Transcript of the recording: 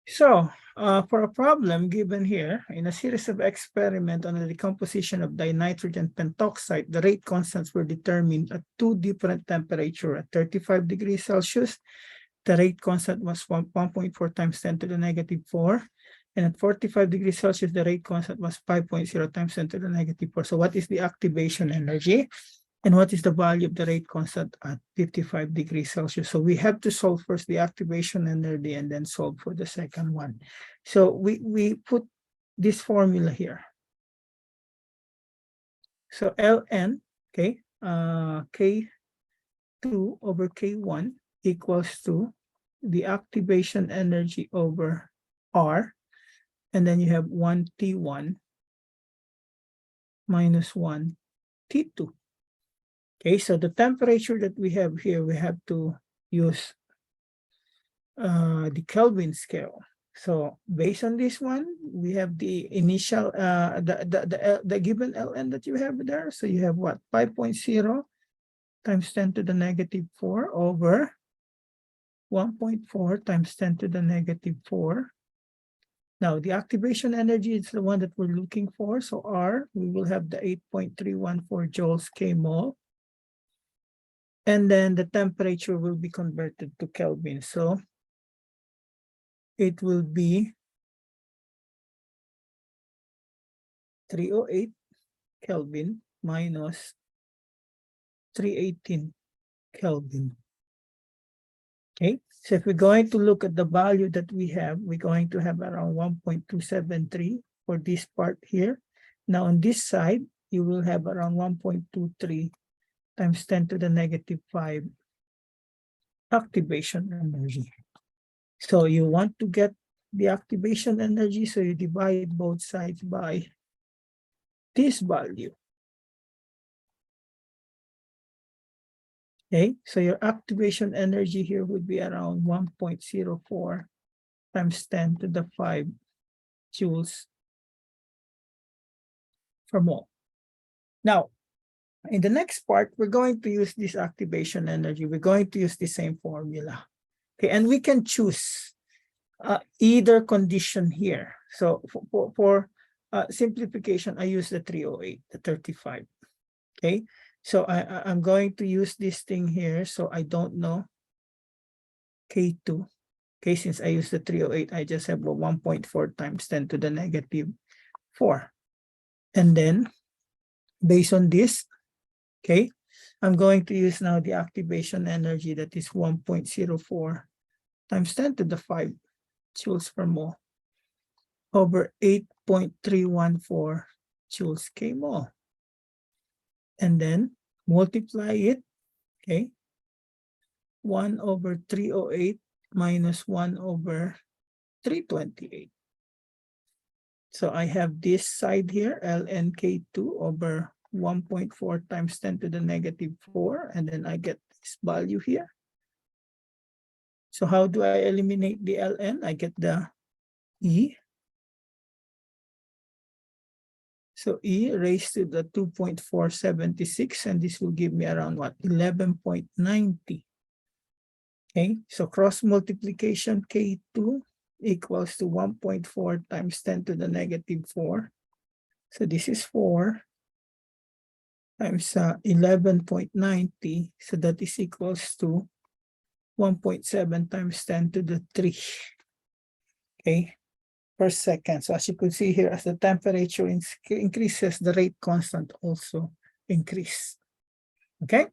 So for a problem given here, in a series of experiments on the decomposition of dinitrogen pentoxide, the rate constants were determined at two different temperatures. At 35 degrees Celsius, the rate constant was 1.4 times 10 to the negative 4. And at 45 degrees Celsius, the rate constant was 5.0 times 10 to the negative 4. So what is the activation energy? And what is the value of the rate constant at 55 degrees Celsius? So we have to solve first the activation energy and then solve for the second one. So we put this formula here. So Ln, okay, K2 over K1 equals to the activation energy over R. And then you have 1 T1 minus 1 T2. Okay, so the temperature that we have here, we have to use the Kelvin scale. So based on this one, we have the initial, the given Ln that you have there. So you have what? 5.0 times 10 to the negative 4 over 1.4 times 10 to the negative 4. Now, the activation energy is the one that we're looking for. So R, we will have the 8.314 joules k-mole. And then the temperature will be converted to Kelvin. So it will be 308 Kelvin minus 318 Kelvin. Okay, so if we're going to look at the value that we have, we're going to have around 1.273 for this part here. Now on this side, you will have around 1.23 times 10 to the negative 5 activation energy. So you want to get the activation energy, so you divide both sides by this value. Okay, so your activation energy here would be around 1.04 times 10 to the 5 joules per mole. Now, in the next part, we're going to use this activation energy. We're going to use the same formula. Okay, and we can choose either condition here. So for simplification, I use the 308, the 35. Okay, so I'm going to use this thing here. So I don't know K2. Okay, since I use the 308, I just have 1.4 times 10 to the negative 4. And then based on this, okay, I'm going to use now the activation energy that is 1.04 times 10 to the 5 joules per mole over 8.314 joules k-mole. And then multiply it, okay, 1 over 308 minus 1 over 328. So I have this side here, Ln K2 over 1.4 times 10 to the negative 4, and then I get this value here. So how do I eliminate the Ln? I get the E. So E raised to the 2.476, and this will give me around what? 11.90. Okay, so cross multiplication K2 equals to 1.4 times 10 to the negative 4. So this is 4 times 11.90. So that is equals to 1.7 times 10 to the 3. Okay, per second. So as you can see here, as the temperature increases, the rate constant also increases. Okay.